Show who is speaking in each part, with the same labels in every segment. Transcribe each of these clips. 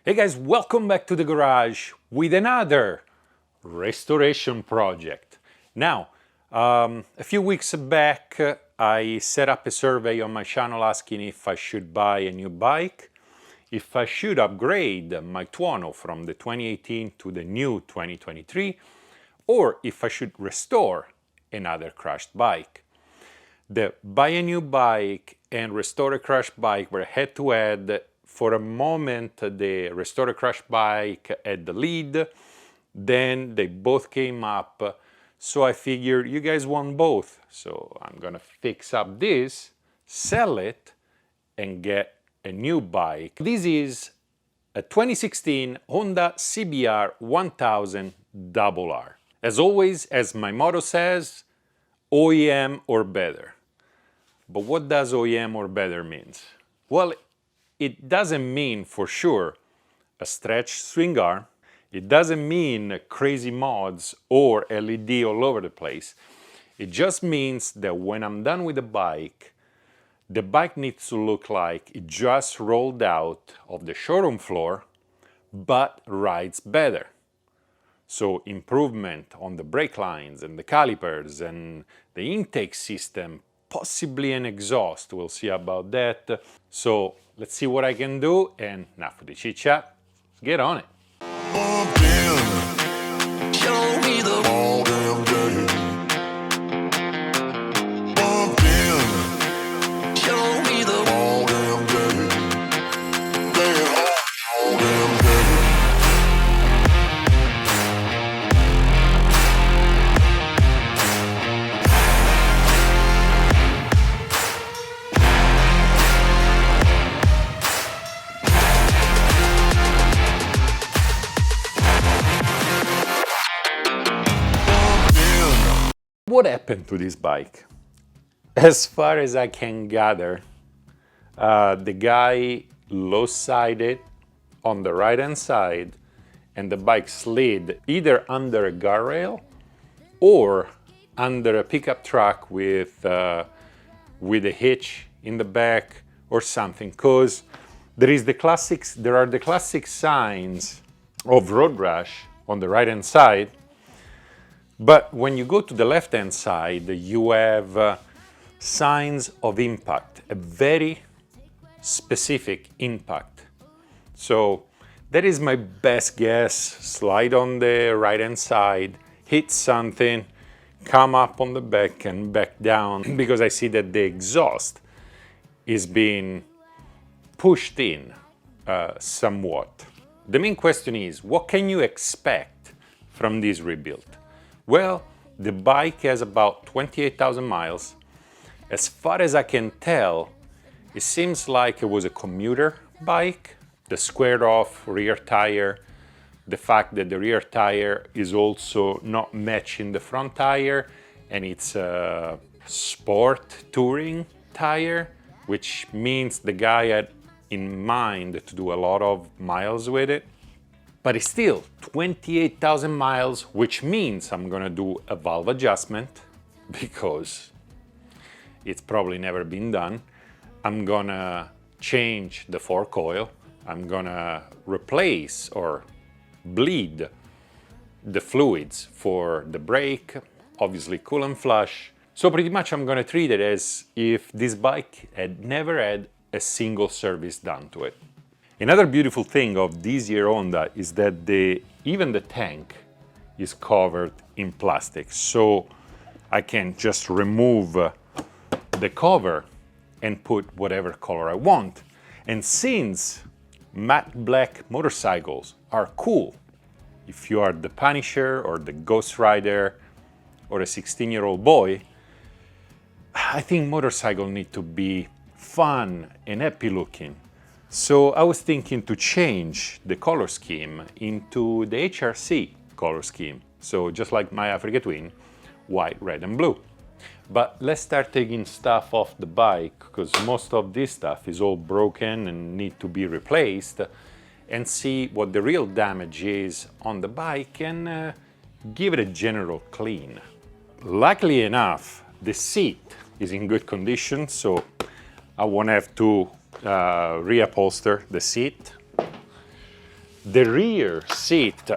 Speaker 1: Hey guys, welcome back to the garage with another restoration project. Now, a few weeks back, I set up a survey on my channel asking if I should buy a new bike, if I should upgrade my TUONO from the 2018 to the new 2023, or if I should restore another crashed bike. The buy a new bike and restore a crashed bike were head-to-head. For a moment, the restore a crashed bike had the lead, then they both came up, so I figured you guys want both. So I'm gonna fix up this, sell it, and get a new bike. This is a 2016 Honda CBR1000RR. As always, as my motto says, OEM or better. But what does OEM or better means? Well, it doesn't mean for sure a stretched swing arm. It doesn't mean crazy mods or LED all over the place. It just means that when I'm done with the bike needs to look like it just rolled out of the showroom floor, but rides better. So improvement on the brake lines and the calipers and the intake system, possibly an exhaust, we'll see about that. So let's see what I can do, and enough for the chit chat, let's get on it. What happened to this bike? As far as I can gather, the guy low-sided on the right-hand side and the bike slid either under a guardrail or under a pickup truck with a hitch in the back or something, because there are the classic signs of road rash on the right-hand side. But when you go to the left-hand side, you have signs of impact, a very specific impact. So that is my best guess. Slide on the right-hand side, hit something, come up on the back and back down, because I see that the exhaust is being pushed in somewhat. The main question is, what can you expect from this rebuild? Well, the bike has about 28,000 miles. As far as I can tell, it seems like it was a commuter bike. The squared off rear tire, the fact that the rear tire is also not matching the front tire, and it's a sport touring tire, which means the guy had in mind to do a lot of miles with it. But it's still 28,000 miles, which means I'm gonna do a valve adjustment because it's probably never been done. I'm gonna change the fork oil. I'm gonna replace or bleed the fluids for the brake, obviously coolant flush. So pretty much I'm gonna treat it as if this bike had never had a single service done to it. Another beautiful thing of this year Honda is that even the tank is covered in plastic. So I can just remove the cover and put whatever color I want. And since matte black motorcycles are cool, if you are the Punisher or the Ghost Rider or a 16-year-old boy, I think motorcycles need to be fun and happy looking. So I was thinking to change the color scheme into the HRC color scheme. So just like my Africa Twin, white, red and blue. But let's start taking stuff off the bike, because most of this stuff is all broken and need to be replaced, and see what the real damage is on the bike and give it a general clean. Luckily enough, the seat is in good condition, so I won't have to reupholster the seat. The rear seat,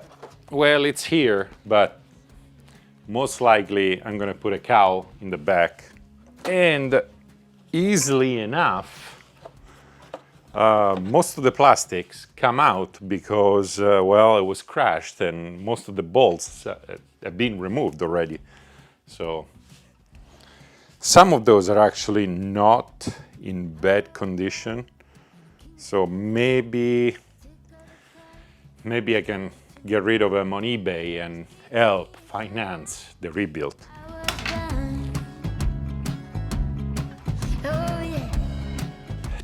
Speaker 1: well, it's here, but most likely I'm gonna put a cowl in the back. And easily enough, most of the plastics come out because, well, it was crashed and most of the bolts have been removed already. So some of those are actually not in bad condition. So maybe I can get rid of them on eBay and help finance the rebuild.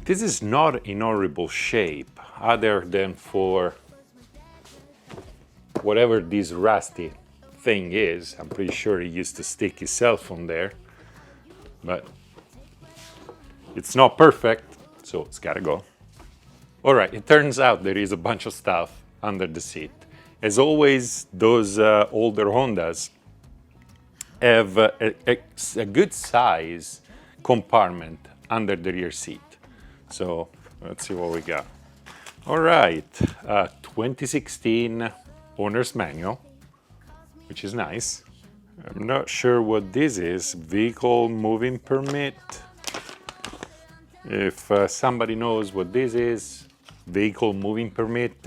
Speaker 1: This is not in horrible shape, other than for whatever this rusty thing is. I'm pretty sure he used to stick his cell phone there, but it's not perfect, so it's gotta go. All right, it turns out there is a bunch of stuff under the seat. As always, those older Hondas have a good size compartment under the rear seat. So let's see what we got. All right, 2016 owner's manual, which is nice. I'm not sure what this is. Vehicle moving permit. If somebody knows what this is, vehicle moving permit,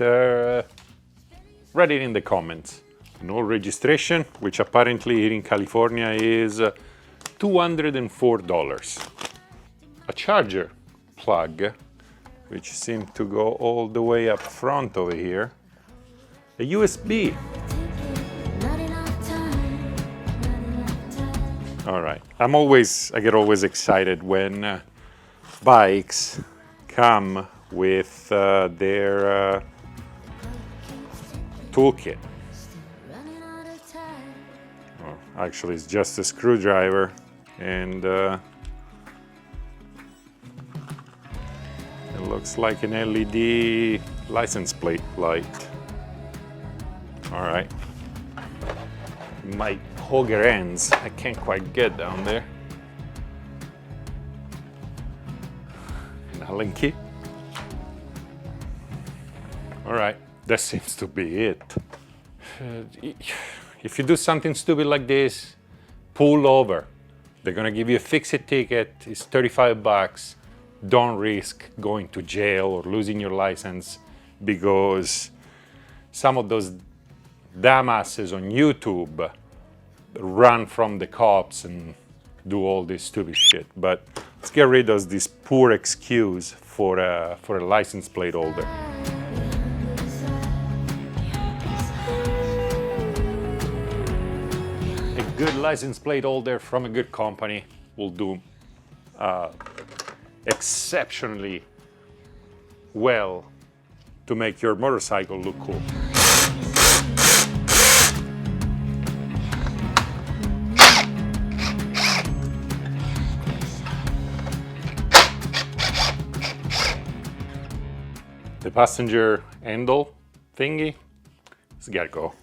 Speaker 1: write it in the comments. No registration, which apparently here in California is $204. A charger plug, which seems to go all the way up front over here. A USB. All right, I get always excited when bikes come with their toolkit. Well, actually, it's just a screwdriver and it looks like an LED license plate light. All right. My auger ends, I can't quite get down there. An Allen key. All right, that seems to be it. If you do something stupid like this, pull over. They're gonna give you a fix-it ticket, it's 35 bucks. Don't risk going to jail or losing your license because some of those dumbasses on YouTube run from the cops and do all this stupid shit. But let's get rid of this poor excuse for a license plate holder. A good license plate holder from a good company will do exceptionally well to make your motorcycle look cool. The passenger handle thingy, it's gotta go.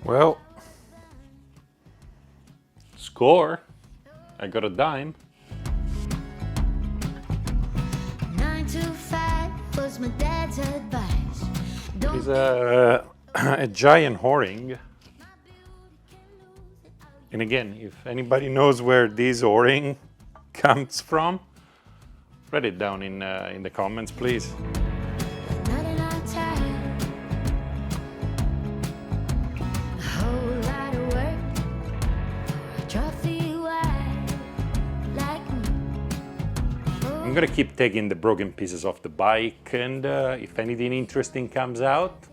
Speaker 1: Well, score, I got a dime.
Speaker 2: 9 to 5 was my dad's advice.
Speaker 1: It's a giant O-ring. And again, if anybody knows where this O-ring comes from, write it down in the comments, please. I'm gonna keep taking the broken pieces off the bike, and if anything interesting comes out,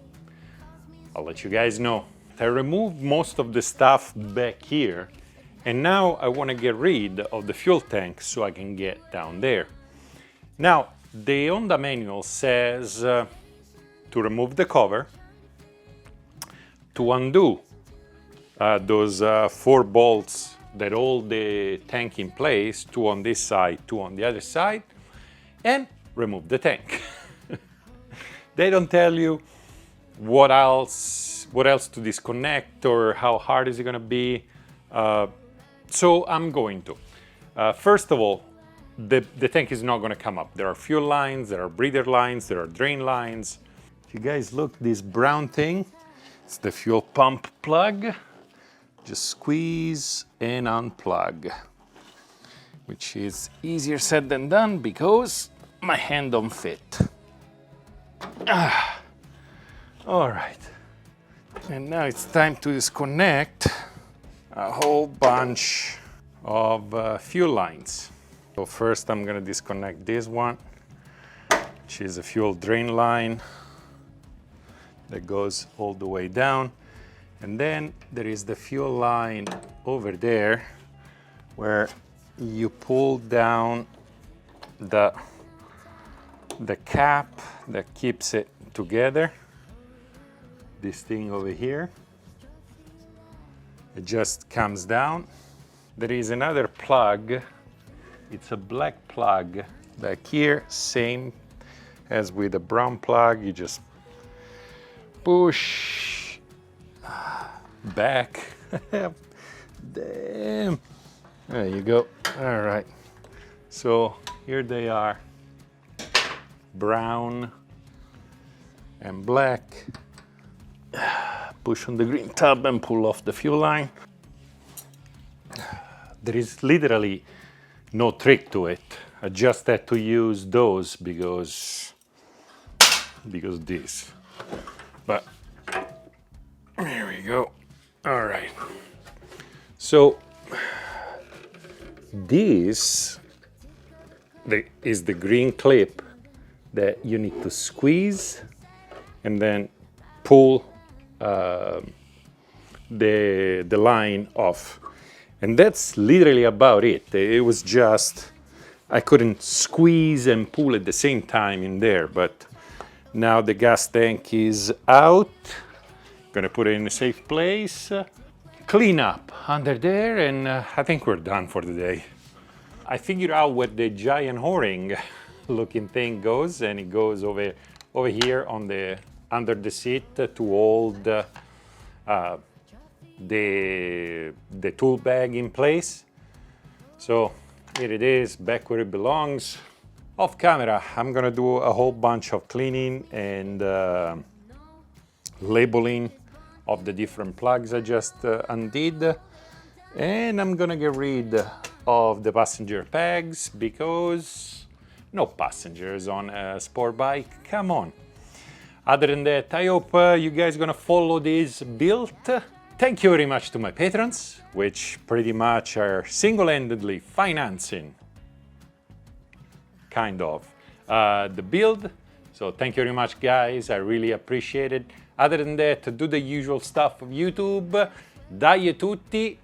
Speaker 1: I'll let you guys know. I removed most of the stuff back here, and now I want to get rid of the fuel tank so I can get down there. Now, the Honda manual says to remove the cover, to undo those 4 bolts that hold the tank in place, 2 on this side, 2 on the other side, and remove the tank. They don't tell you what else to disconnect, or how hard is it gonna be? So I'm going to. First of all, the tank is not gonna come up. There are fuel lines, there are breather lines, there are drain lines. If you guys look, this brown thing, it's the fuel pump plug. Just squeeze and unplug, which is easier said than done because my hand don't fit. All right, and now it's time to disconnect a whole bunch of fuel lines. So first I'm gonna disconnect this one, which is a fuel drain line that goes all the way down. And then there is the fuel line over there where you pull down the cap that keeps it together. This thing over here, it just comes down. There is another plug. It's a black plug back here, same as with the brown plug. You just push back. Damn. There you go. All right. So here they are, brown and black. Push on the green tab and pull off the fuel line. There is literally no trick to it. I just had to use those because this. But here we go. All right. So this is the green clip that you need to squeeze and then pull the line off. And that's literally about it. It was just, I couldn't squeeze and pull at the same time in there, but now the gas tank is out. Gonna put it in a safe place. Clean up under there, and I think we're done for the day. I figured out where the giant O-ring looking thing goes, and it goes over here on the under the seat to hold the tool bag in place. So here it is, back where it belongs. Off camera, I'm gonna do a whole bunch of cleaning and labeling of the different plugs I just undid. And I'm gonna get rid of the passenger pegs because no passengers on a sport bike, come on. Other than that, I hope you guys are gonna follow this build. Thank you very much to my patrons, which pretty much are single-handedly financing, kind of, the build. So thank you very much, guys. I really appreciate it. Other than that, do the usual stuff of YouTube. Dai tutti,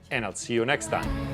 Speaker 1: and I'll see you next time.